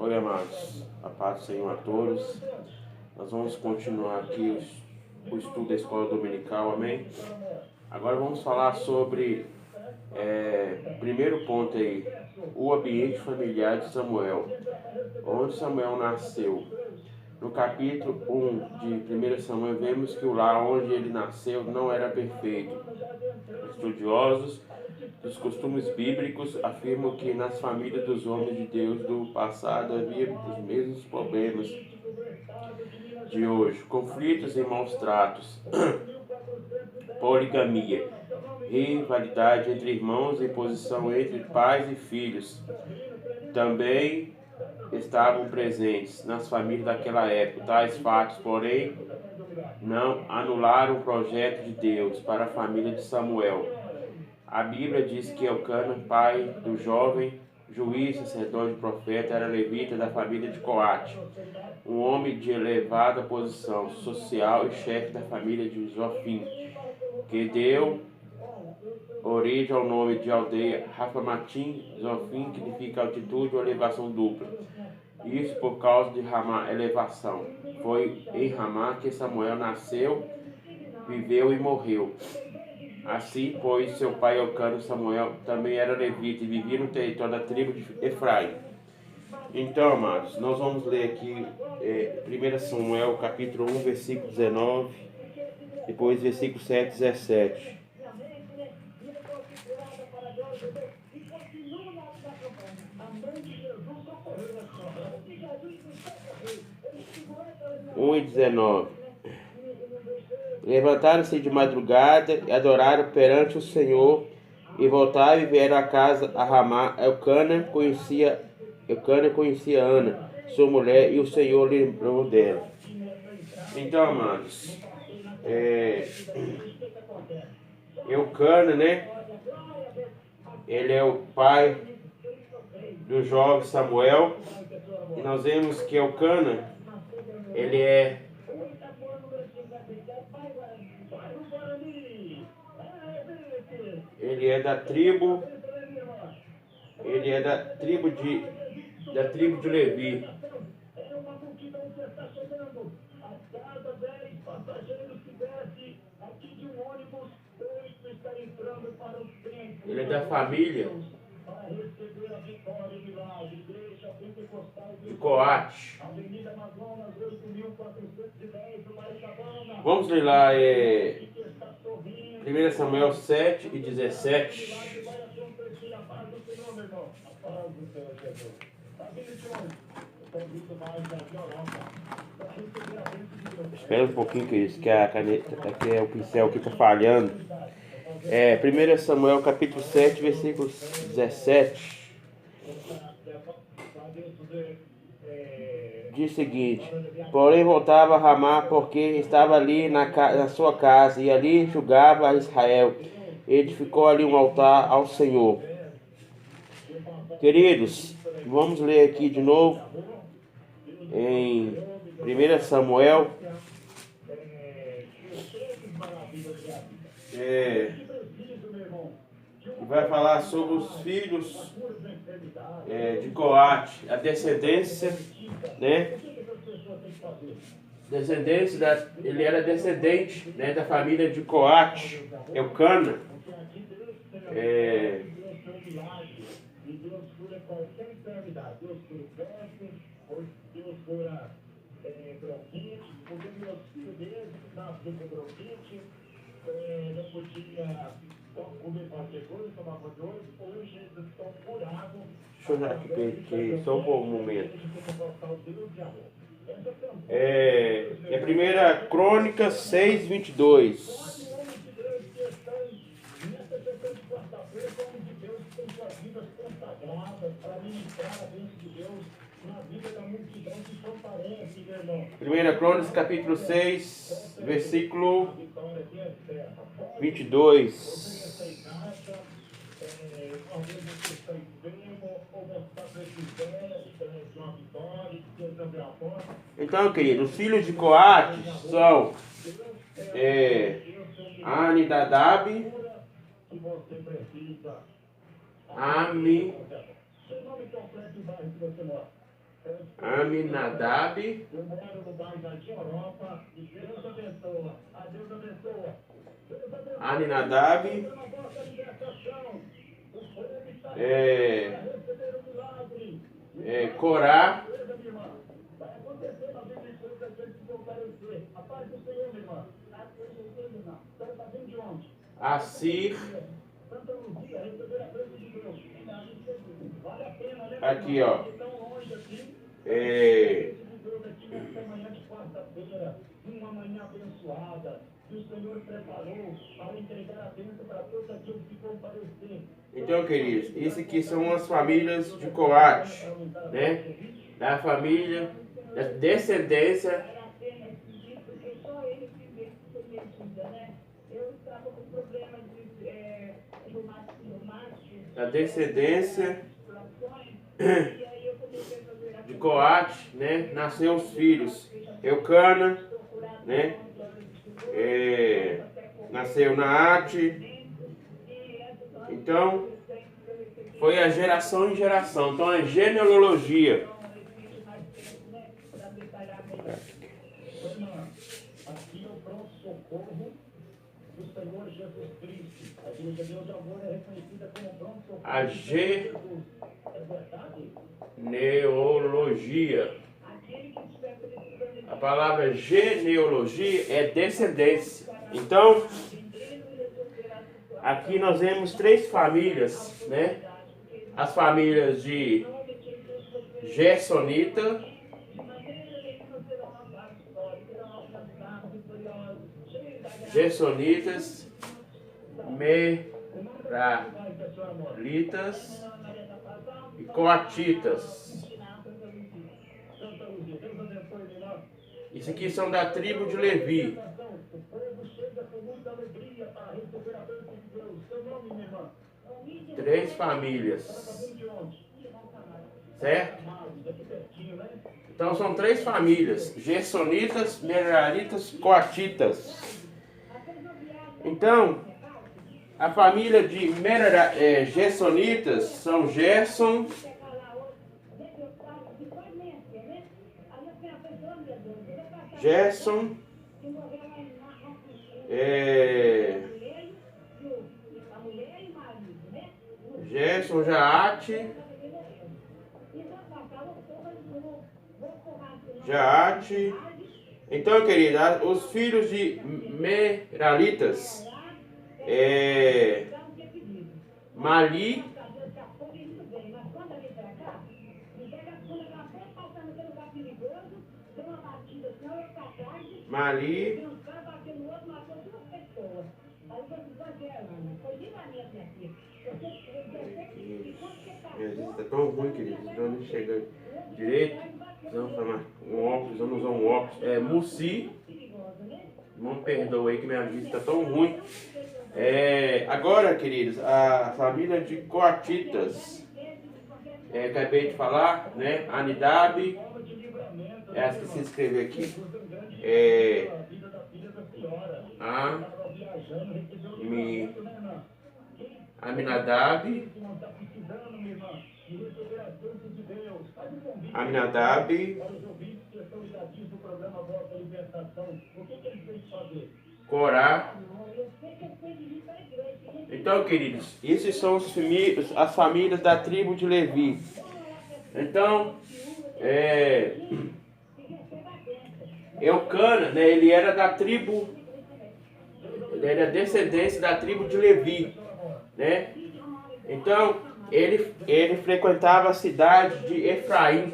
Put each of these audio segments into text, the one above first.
Oi, amados, a paz do Senhor a todos. Nós vamos continuar aqui o estudo da escola dominical, amém? Agora vamos falar sobre, primeiro ponto aí, o ambiente familiar de Samuel. Onde Samuel nasceu? No capítulo 1 de 1 Samuel, vemos que o lar onde ele nasceu não era perfeito. Estudiosos dos costumes bíblicos afirmam que nas famílias dos homens de Deus do passado havia os mesmos problemas de hoje: conflitos e maus tratos, poligamia, rivalidade entre irmãos e posição entre pais e filhos. Também estavam presentes nas famílias daquela época. Tais fatos, porém, não anularam o projeto de Deus para a família de Samuel. A Bíblia diz que Elcana, pai do jovem juiz, sacerdote e profeta, era levita da família de Coate, um homem de elevada posição social e chefe da família de Zofim, que deu origem ao nome de aldeia Rafamatim. Zofim significa altitude ou elevação dupla. Isso por causa de Ramá, elevação. Foi em Ramá que Samuel nasceu, viveu e morreu. Assim, pois, seu pai Elcana, Samuel, também era levita e vivia no território da tribo de Efraim. Então, amados, nós vamos ler aqui 1 Samuel, capítulo 1, versículo 19, depois versículo 7 e 17. E 19. Levantaram-se de madrugada e adoraram perante o Senhor, e voltaram e vieram a casa a Ramá. Elcana conhecia Ana, sua mulher, e o Senhor lembrou dela. Então, amados, Elcana, né? Ele é o pai do jovem Samuel, e nós vemos que Elcana, ele é da tribo de Levi. Ele é da família de Coate. Vamos ler lá 1 Samuel 7 e 17. Espera um pouquinho que a caneta, aqui é o pincel que está falhando. 1 Samuel capítulo 7, versículo 17. Diz o seguinte: porém voltava a Ramá, porque estava ali na sua casa, e ali julgava a Israel. Edificou ali um altar ao Senhor. Queridos, vamos ler aqui de novo em 1 Samuel. Vai falar sobre os filhos de Coate, a descendência, né? Ele era descendente, né, da família de Coate, Elcana. Deixa eu olhar aqui, só um momento. É 1 Crônicas 6, 22. Primeira Crônicas, capítulo 6, versículo 22. Então, queridos, os filhos de Coate são Aminadab, Aminadab, Aminadab, Corá, Assir, aqui ó, uma manhã abençoada, que o Senhor preparou para entregar a bênção para todos aqueles que comparecer. Então, queridos, isso aqui são as famílias de Coate, né? Da família, da descendência. Da descendência de Coate, né? Nasceu os filhos Eucana, né? Nasceu Naate. Então, foi a geração em geração. Então, é genealogia. Aqui é o pronto-socorro do Senhor Jesus Cristo. A Igreja de Deus de Amor é reconhecida como pronto-socorro. A genealogia. A palavra genealogia é descendência. Então, aqui nós vemos 3 famílias, né? As famílias de Gersonita, Gersonitas, Meralitas e Coatitas. Isso aqui são da tribo de Levi. 3 famílias. Certo? Então são 3 famílias: Gersonitas, Meraritas, Coatitas. Então, a família de Gersonitas são Gerson, Jaate, Então, querida, os filhos de Meralitas, Mali, tá tão ruim, querido, então não chega direito. Vamos usar um óculos. Mussi, não perdoa aí que minha vista tá tão ruim. Agora, queridos, a família de Coatitas, acabei de falar, né? Anidab, essa que se inscreveu aqui, Aminadab, Corá. Então, queridos, esses são as famílias da tribo de Levi. Então, Eucana, né, ele era da tribo, ele era descendente da tribo de Levi, né? Então, ele frequentava a cidade de Efraim.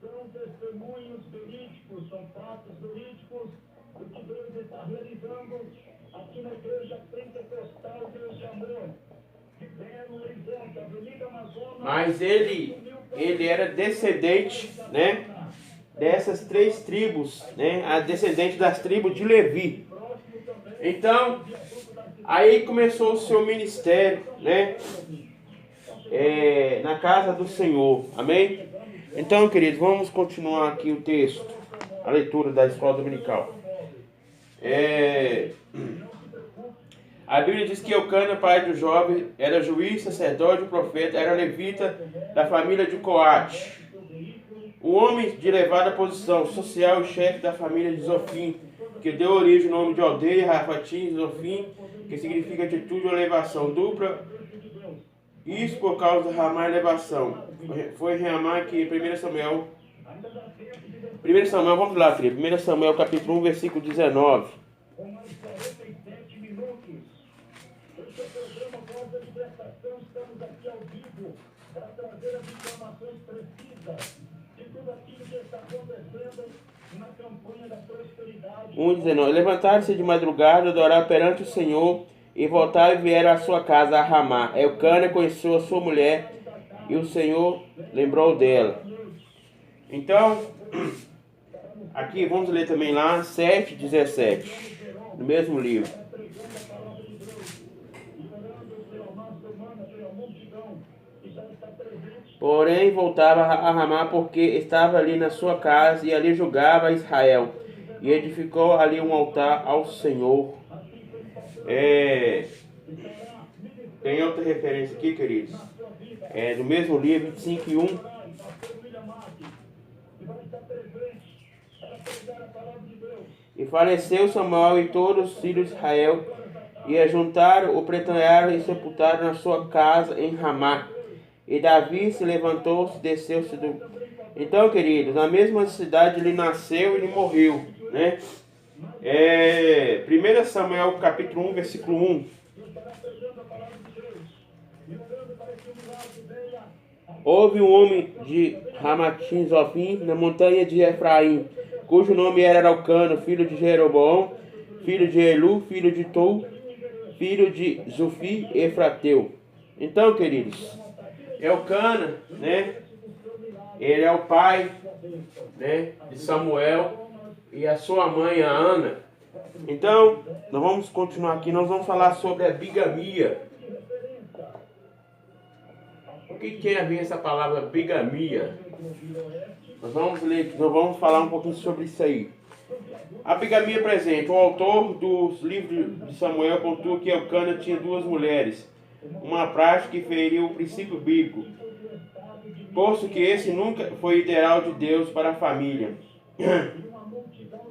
São testemunhos verídicos, são fatos verídicos do que Deus está realizando aqui na Igreja Pentecostal Deus de Amor, de Belo Horizonte, Avenida Amazonas. Mas ele era descendente, né, dessas 3 tribos, né, a descendente das tribos de Levi. Então, aí começou o seu ministério, né, na casa do Senhor. Amém? Então, queridos, vamos continuar aqui o texto, a leitura da escola dominical. A Bíblia diz que Eucana, pai do jovem, era juiz, sacerdote, profeta, era levita da família de Coate. Um homem de elevada posição social e chefe da família de Zofim, que deu origem ao nome de aldeia, Rafatim, Zofim, que significa atitude ou elevação dupla. Isso por causa da Ramá elevação. Foi Ramá que em 1 Samuel, vamos lá, filho. 1 Samuel capítulo 1, versículo 19. Levantaram-se de madrugada, adoraram perante o Senhor, e voltaram e vieram à sua casa, a Ramá. Eucana conheceu a sua mulher, e o Senhor lembrou dela. Então, aqui vamos ler também lá, 7:17, no mesmo livro. Porém, voltava a Ramá, porque estava ali na sua casa, e ali julgava Israel, e edificou ali um altar ao Senhor. Tem outra referência aqui, queridos. Do mesmo livro, 25:1. E faleceu Samuel e todos os filhos de Israel, e ajuntaram, o pretanharam e sepultaram na sua casa em Ramá. E Davi se levantou, desceu-se do... Então, queridos, na mesma cidade ele nasceu e ele morreu, né? 1 Samuel capítulo 1, versículo 1. Houve um homem de Ramatim Zofim, na montanha de Efraim, cujo nome era Eucana, filho de Jeroboão, filho de Elu, filho de Tou, filho de Zufi, Efrateu. Então, queridos, Eucana, né? Ele é o pai, né, de Samuel e a sua mãe, a Ana. Então, nós vamos continuar aqui, nós vamos falar sobre a bigamia. O que tem a ver essa palavra bigamia? Nós vamos ler, nós vamos falar um pouquinho sobre isso aí. A bigamia presente. O autor dos livros de Samuel contou que Eucana tinha duas mulheres, uma prática que feriu o princípio bíblico, posto que esse nunca foi ideal de Deus para a família.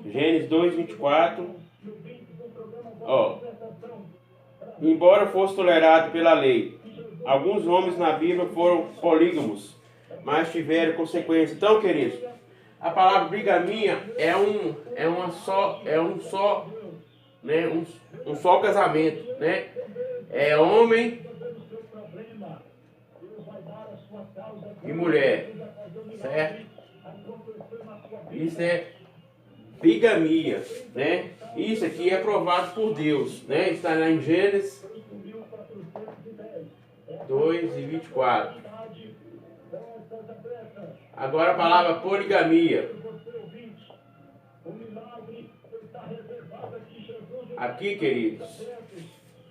Gênesis 2:24. Embora fosse tolerado pela lei, alguns homens na Bíblia foram polígamos, mas tiveram consequências. Então, queridos, a palavra bigamia um só casamento, né? É homem e mulher, certo? Isso é bigamia, né? Isso aqui é aprovado por Deus, né? Está lá em Gênesis 2:24. Agora a palavra poligamia. Aqui, queridos,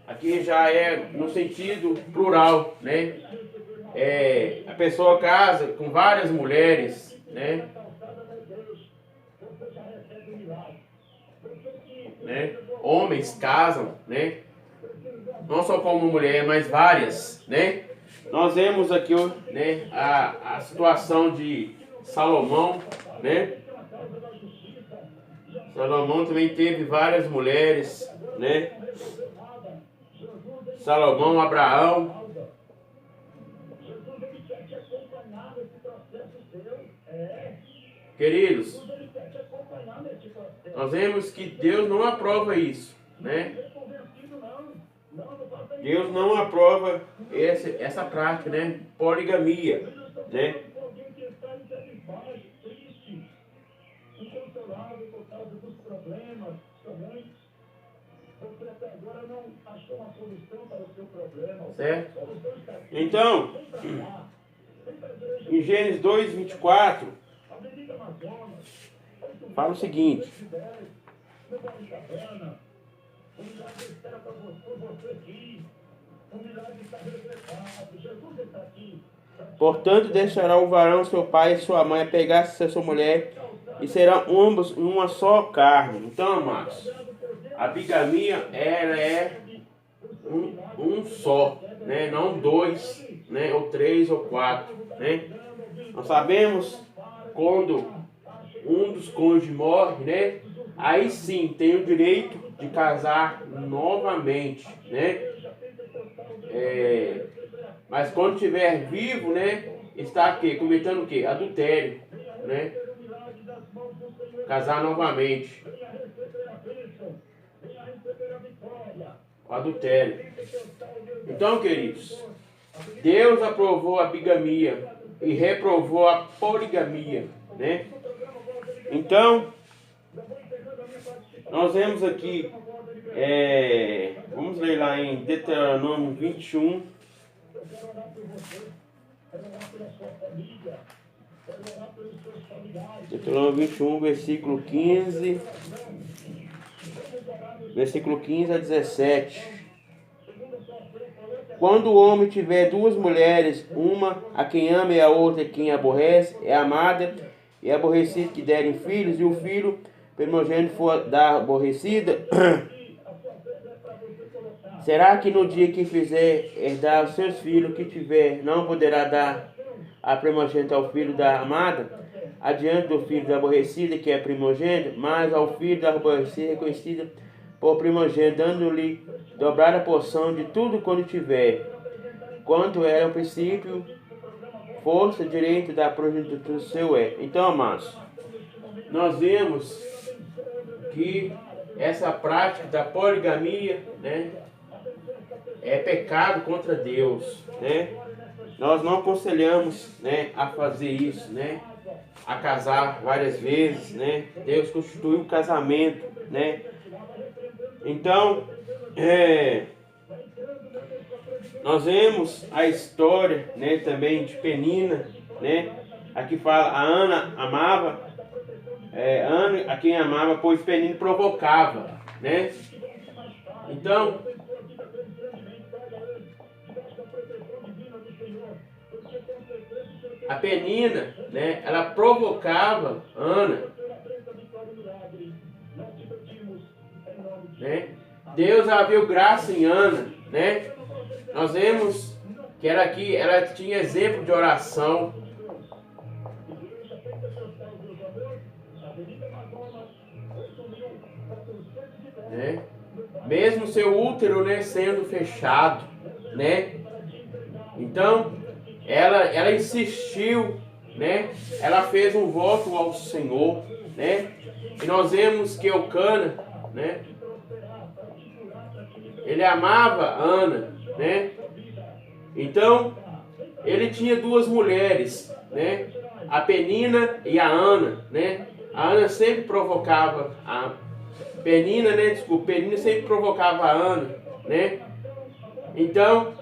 aqui já é no sentido plural, né? A pessoa casa com várias mulheres, né? Homens casam, né? Não só com uma mulher, mas várias, né? Nós vemos aqui, né, a situação de Salomão, né? Salomão também teve várias mulheres, né? Salomão, Abraão. Queridos, nós vemos que Deus não aprova isso, né? Deus não aprova essa prática, né? Poligamia, né? Certo? Então, em Gênesis 2:24, fala o seguinte: portanto, deixará o varão seu pai e sua mãe, apegar-se a sua mulher, e serão ambos uma só carne. Então, amados, a bigamia, ela é um só, né? Não dois, né? Ou três ou quatro, né? Nós sabemos quando um dos cônjuges morre, né? Aí sim tem o direito de casar novamente, né? Mas quando estiver vivo, né? Está aqui cometendo o quê? Adultério, né? Casar novamente. O adultério. Então, queridos, Deus aprovou a bigamia e reprovou a poligamia, né? Então, nós vemos aqui, vamos ler lá em Deuteronômio 21. Deuteronômio 21, versículo 15. Versículo 15 a 17. Quando o homem tiver duas mulheres, uma a quem ama e a outra a quem aborrece, é amada e aborrecida que derem filhos, e o filho primogênito for da aborrecida, será que no dia que fizer herdar os seus filhos que tiver, não poderá dar a primogênita ao filho da amada, adiante do filho da aborrecida, que é primogênito, mas ao filho da aborrecida reconhecida por primogênito, dando-lhe dobrada porção de tudo quando tiver, quanto era o princípio, força, direito da progenitura seu é. Então, amados, nós vemos que essa prática da poligamia, né, é pecado contra Deus, né? Nós não aconselhamos, né, a fazer isso, né, a casar várias vezes, né? Deus constituiu o casamento, né? Então, nós vemos a história, né, também de Penina, né? Aqui fala, a Ana amava, Ana a quem amava, pois Penina provocava, né? Então, a Penina, né, ela provocava Ana, né? Deus a viu graça em Ana, né? Nós vemos que ela tinha exemplo de oração, né? Mesmo seu útero, né, sendo fechado, né? Então, ela insistiu, né? Ela fez um voto ao Senhor, né? E nós vemos que Eucana, né, ele amava Ana, né? Então, ele tinha duas mulheres, né? A Penina e a Ana, né? A Ana sempre provocava a Penina, né? Desculpa, Penina sempre provocava a Ana, né? Então,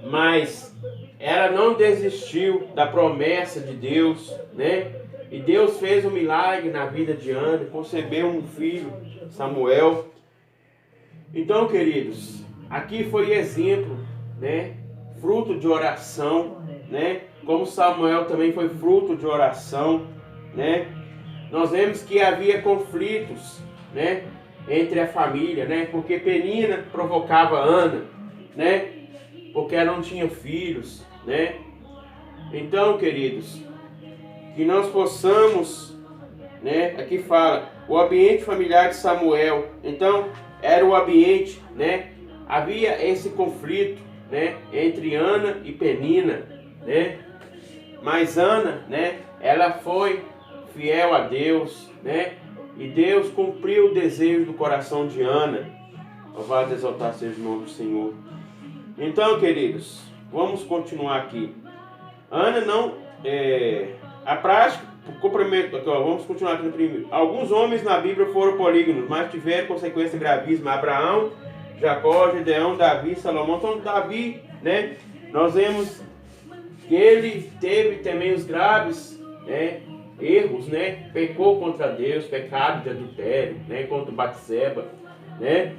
mas ela não desistiu da promessa de Deus, né? E Deus fez um milagre na vida de Ana, concebeu um filho, Samuel. Então, queridos, aqui foi exemplo, né? Fruto de oração, né? Como Samuel também foi fruto de oração, né? Nós vemos que havia conflitos, né, entre a família, né? Porque Penina provocava Ana, né? Porque ela não tinha filhos, né? Então, queridos, que nós possamos, né? Aqui fala, o ambiente familiar de Samuel. Então, era o ambiente, né? Havia esse conflito, né, entre Ana e Penina, né? Mas Ana, né, ela foi fiel a Deus, né? E Deus cumpriu o desejo do coração de Ana. Louvado e exaltado seja o nome do Senhor. Então, queridos, vamos continuar aqui. Ana não... a prática... Vamos continuar aqui no primeiro. Alguns homens na Bíblia foram polígamos, mas tiveram consequência gravíssima. Abraão, Jacó, Gedeão, Davi, Salomão. Então, Davi, né? Nós vemos que ele teve também os graves, né, erros, né? Pecou contra Deus, pecado de adultério, né? Contra Batseba, né?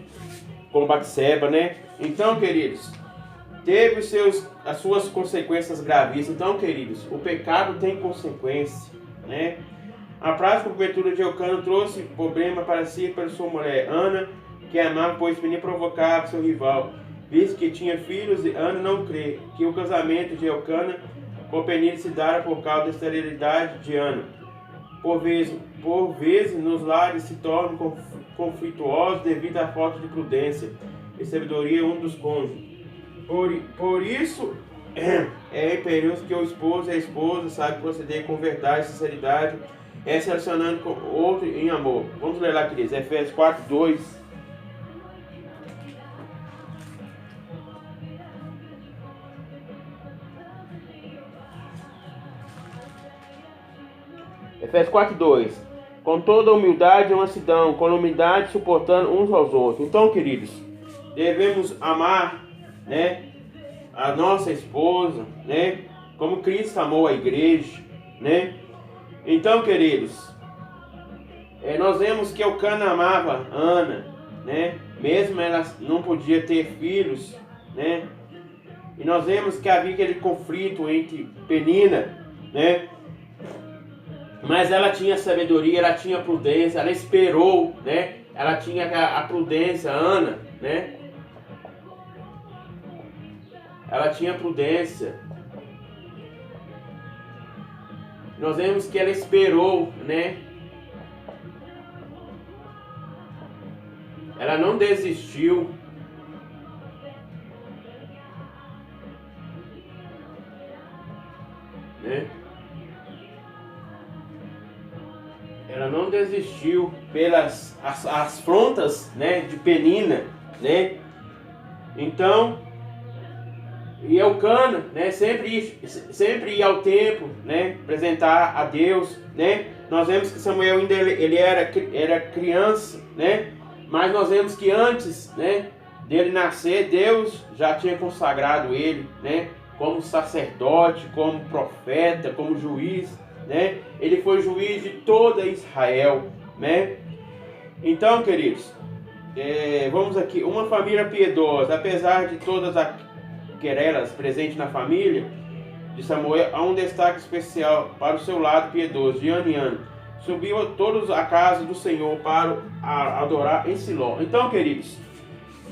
Com Batseba, né? Então, queridos, teve as suas consequências gravíssimas. Então, queridos, o pecado tem consequência, né? A prática da cobertura de Eucana trouxe problema para si e para sua mulher Ana, que amava, pois Penina provocava seu rival. visto que tinha filhos, e Ana não crê que o casamento de Elcana com Penina se dara por causa da esterilidade de Ana. Por vezes nos lares se tornam conflituosos devido à falta de prudência e sabedoria um dos cônjuges. Por isso é imperioso que o esposo e a esposa saibam proceder com verdade e sinceridade, se relacionando com o outro em amor. Vamos ler lá, queridos, Efésios 4, 2. Efésios 4, 2. Com toda humildade e mansidão, com humildade suportando uns aos outros. Então, queridos, devemos amar, né, a nossa esposa, né, como Cristo amou a igreja, né. Então, queridos, nós vemos que Elcana amava Ana, né, mesmo ela não podia ter filhos, né, e nós vemos que havia aquele conflito entre Penina, né, mas ela tinha sabedoria, ela tinha prudência, ela esperou, né, ela tinha a prudência, Ana, né, ela tinha prudência. Nós vemos que ela esperou, né? Ela não desistiu. Né? Ela não desistiu pelas as afrontas, né, de Penina, né? Então, e Elcana, né, sempre ia ao templo, né, apresentar a Deus, né. Nós vemos que Samuel ainda ele era criança, né, mas nós vemos que antes, né, dele nascer, Deus já tinha consagrado ele, né, como sacerdote, como profeta, como juiz, né. Ele foi juiz de toda Israel, né. Então, queridos, vamos aqui, uma família piedosa, apesar de todas as querelas presentes na família de Samuel, há um destaque especial para o seu lado piedoso. De ano em ano, subiu todos à casa do Senhor para adorar em Siló. Então, queridos,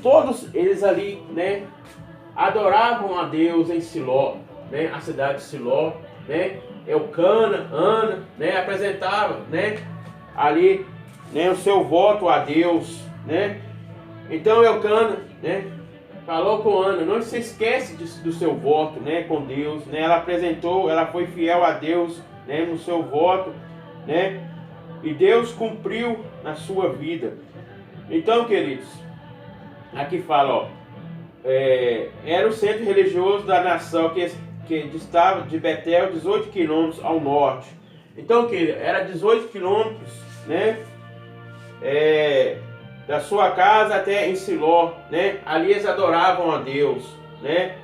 todos eles ali, né, adoravam a Deus em Siló, né, a cidade de Siló, né, Elcana, Ana, né, apresentavam, né, ali, né, o seu voto a Deus, né. Então Elcana, né, falou com Ana, não se esquece do seu voto, né, com Deus, né? Ela apresentou, ela foi fiel a Deus, né, no seu voto, né? E Deus cumpriu na sua vida. Então, queridos, aqui fala, ó, era o centro religioso da nação que distava de Betel 18 quilômetros ao norte. Então, queridos, era 18 quilômetros, né? Da sua casa até em Siló, né? Ali eles adoravam a Deus, né?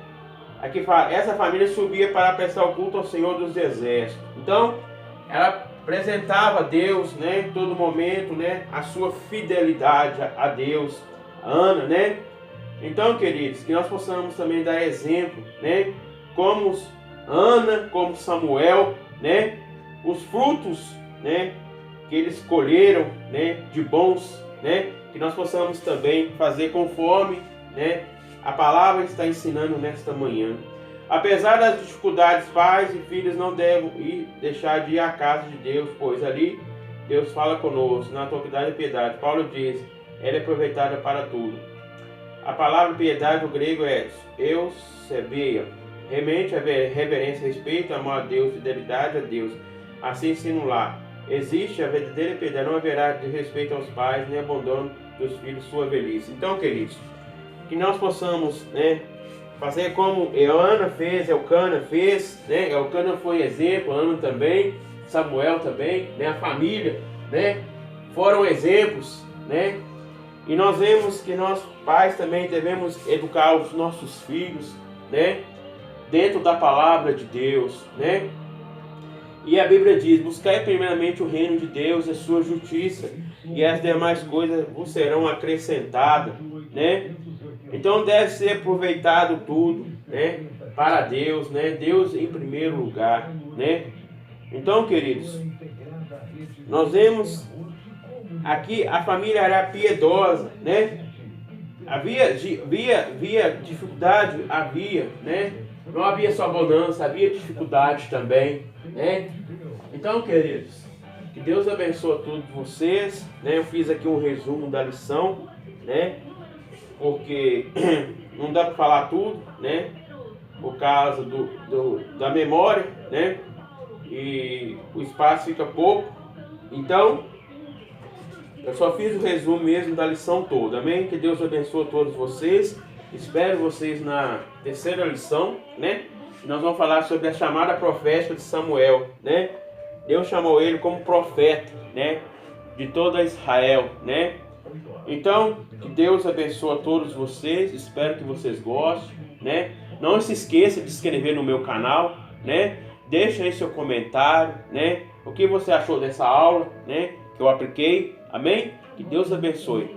Aqui fala, essa família subia para prestar o culto ao Senhor dos Exércitos. Então, ela apresentava a Deus, né? Em todo momento, né? A sua fidelidade a Deus, a Ana, né? Então, queridos, que nós possamos também dar exemplo, né? Como Ana, como Samuel, né? Os frutos, né? Que eles colheram, né? De bons, né? Que nós possamos também fazer conforme, né, a palavra está ensinando nesta manhã. Apesar das dificuldades, pais e filhos não devem deixar de ir à casa de Deus, pois ali Deus fala conosco, na autoridade e piedade. Paulo diz, ela é aproveitada para tudo. A palavra piedade no grego é eusebeia, remente a reverência, respeito, amor a Deus, fidelidade a Deus. Assim ensino lá. Existe a verdadeira piedade, não haverá de respeito aos pais, nem abandono dos filhos sua velhice. Então, queridos, que nós possamos, né, fazer como Ana fez, Elcana fez, né? Elcana foi exemplo, Ana também, Samuel também, né? A família, né? Foram exemplos, né? E nós vemos que nós pais também devemos educar os nossos filhos, né? Dentro da palavra de Deus, né? E a Bíblia diz, buscai primeiramente o reino de Deus e a sua justiça, e as demais coisas vos serão acrescentadas, né? Então deve ser aproveitado tudo, né? Para Deus, né? Deus em primeiro lugar, né? Então, queridos, nós vemos aqui a família era piedosa, né? havia dificuldade, havia, né? Não havia só bonança, havia dificuldade também, né? Então, queridos, que Deus abençoe todos vocês, né? Eu fiz aqui um resumo da lição, né? Porque não dá para falar tudo, né? Por causa da memória, né? E o espaço fica pouco. Então, eu só fiz o resumo mesmo da lição toda, amém? Que Deus abençoe todos vocês. Espero vocês na terceira lição, né? Nós vamos falar sobre a chamada profética de Samuel, né? Deus chamou ele como profeta, né? De toda Israel, né? Então, que Deus abençoe a todos vocês. Espero que vocês gostem, né? Não se esqueça de se inscrever no meu canal, né? Deixa aí seu comentário, né? O que você achou dessa aula, né? Que eu apliquei, amém? Que Deus abençoe.